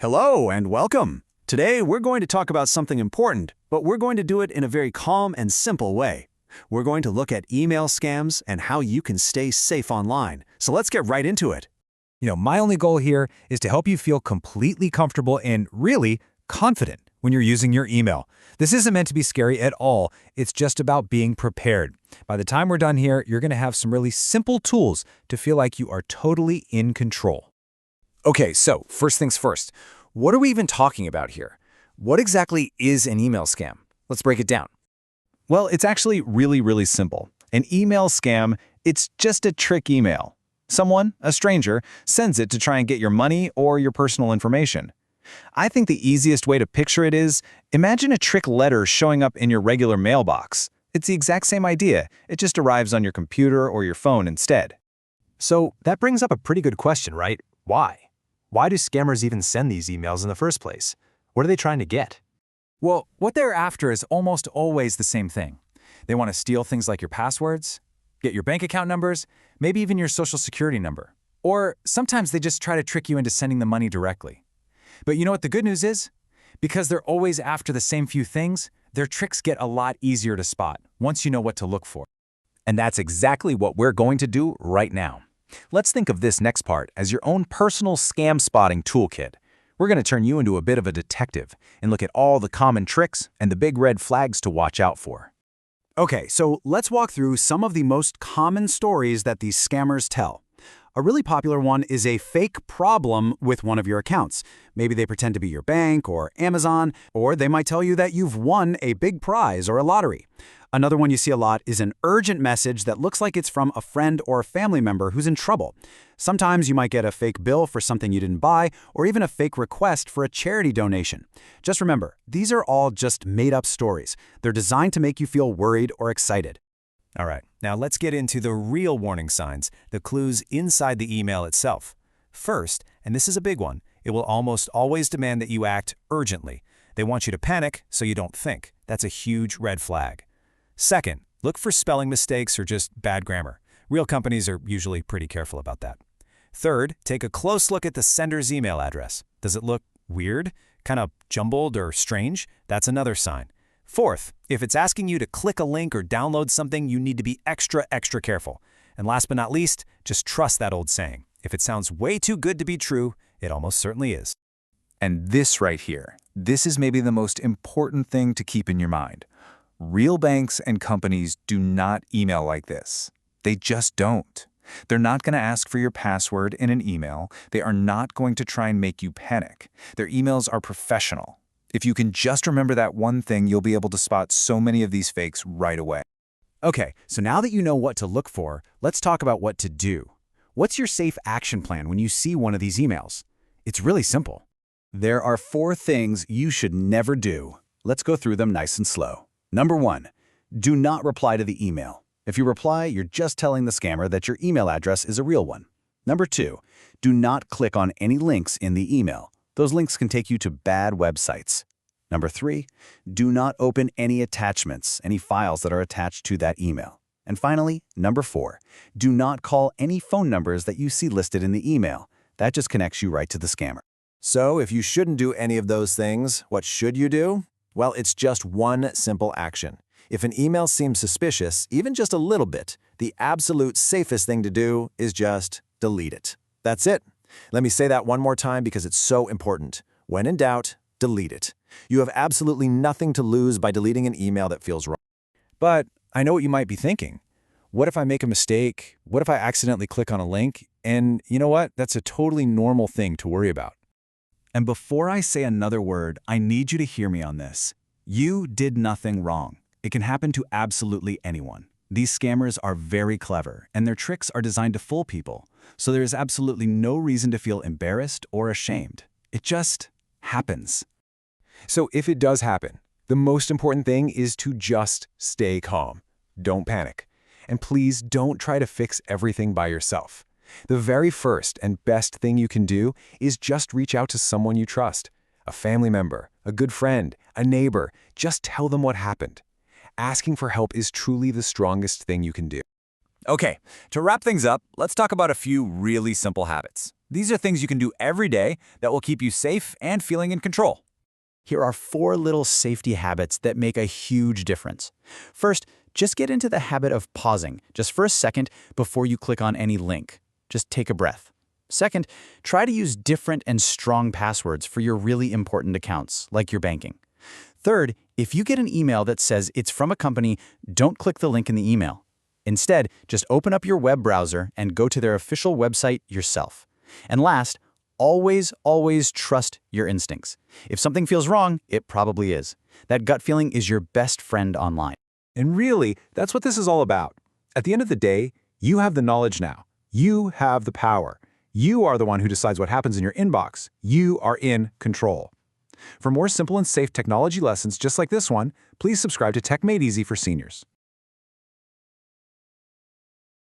Hello and welcome. Today we're going to talk about something important, but we're going to do it in a very calm and simple way. We're going to look at email scams and how you can stay safe online. So let's get right into it. My only goal here is to help you feel completely comfortable and really confident when you're using your email. This isn't meant to be scary at all. It's just about being prepared. By the time we're done here, you're going to have some really simple tools to feel like you are totally in control. Okay, so first things first. What are we even talking about here? What exactly is an email scam? Let's break it down. Well, it's actually really simple. An email scam, it's just a trick email. Someone, a stranger, sends it to try and get your money or your personal information. I think the easiest way to picture it is, imagine a trick letter showing up in your regular mailbox. It's the exact same idea, it just arrives on your computer or your phone instead. So that brings up a pretty good question, right? Why? Why do scammers even send these emails in the first place? What are they trying to get? Well, what they're after is almost always the same thing. They want to steal things like your passwords, get your bank account numbers, maybe even your social security number. Or sometimes they just try to trick you into sending the money directly. But you know what the good news is? Because they're always after the same few things, their tricks get a lot easier to spot once you know what to look for. And that's exactly what we're going to do right now. Let's think of this next part as your own personal scam spotting toolkit. We're going to turn you into a bit of a detective and look at all the common tricks and the big red flags to watch out for. Okay, so let's walk through some of the most common stories that these scammers tell. A really popular one is a fake problem with one of your accounts. Maybe they pretend to be your bank or Amazon, or they might tell you that you've won a big prize or a lottery. Another one you see a lot is an urgent message that looks like it's from a friend or a family member who's in trouble. Sometimes you might get a fake bill for something you didn't buy, or even a fake request for a charity donation. Just remember, these are all just made-up stories. They're designed to make you feel worried or excited. All right, now let's get into the real warning signs, the clues inside the email itself. First, and this is a big one, it will almost always demand that you act urgently. They want you to panic so you don't think. That's a huge red flag. Second, look for spelling mistakes or just bad grammar. Real companies are usually pretty careful about that. Third, take a close look at the sender's email address. Does it look weird, kind of jumbled or strange? That's another sign. Fourth, if it's asking you to click a link or download something, you need to be extra careful. And last but not least, just trust that old saying. If it sounds way too good to be true, it almost certainly is. And this right here, this is maybe the most important thing to keep in your mind. Real banks and companies do not email like this. They just don't. They're not going to ask for your password in an email. They are not going to try and make you panic. Their emails are professional. If you can just remember that one thing, you'll be able to spot so many of these fakes right away. Okay, so now that you know what to look for, let's talk about what to do. What's your safe action plan when you see one of these emails? It's really simple. There are 4 things you should never do. Let's go through them nice and slow. Number 1, do not reply to the email. If you reply, you're just telling the scammer that your email address is a real one. Number 2, do not click on any links in the email. Those links can take you to bad websites. Number 3, do not open any attachments, any files that are attached to that email. And finally, number 4, do not call any phone numbers that you see listed in the email. That just connects you right to the scammer. So if you shouldn't do any of those things, what should you do? Well, it's just one simple action. If an email seems suspicious, even just a little bit, the absolute safest thing to do is just delete it. That's it. Let me say that one more time because it's so important. When in doubt, delete it. You have absolutely nothing to lose by deleting an email that feels wrong. But I know what you might be thinking. What if I make a mistake? What if I accidentally click on a link? And you know what? That's a totally normal thing to worry about. And before I say another word, I need you to hear me on this. You did nothing wrong. It can happen to absolutely anyone. These scammers are very clever, and their tricks are designed to fool people. So there is absolutely no reason to feel embarrassed or ashamed. It just happens. So if it does happen, the most important thing is to just stay calm. Don't panic. And please don't try to fix everything by yourself. The very first and best thing you can do is just reach out to someone you trust. A family member, a good friend, a neighbor. Just tell them what happened. Asking for help is truly the strongest thing you can do. Okay, to wrap things up, let's talk about a few really simple habits. These are things you can do every day that will keep you safe and feeling in control. Here are 4 little safety habits that make a huge difference. First, just get into the habit of pausing just for a second before you click on any link. Just take a breath. Second, try to use different and strong passwords for your really important accounts, like your banking. Third, if you get an email that says it's from a company, don't click the link in the email. Instead, just open up your web browser and go to their official website yourself. And last, always trust your instincts. If something feels wrong, it probably is. That gut feeling is your best friend online. And really, that's what this is all about. At the end of the day, you have the knowledge now. You have the power. You are the one who decides what happens in your inbox. You are in control. For more simple and safe technology lessons just like this one, please subscribe to Tech Made Easy for Seniors.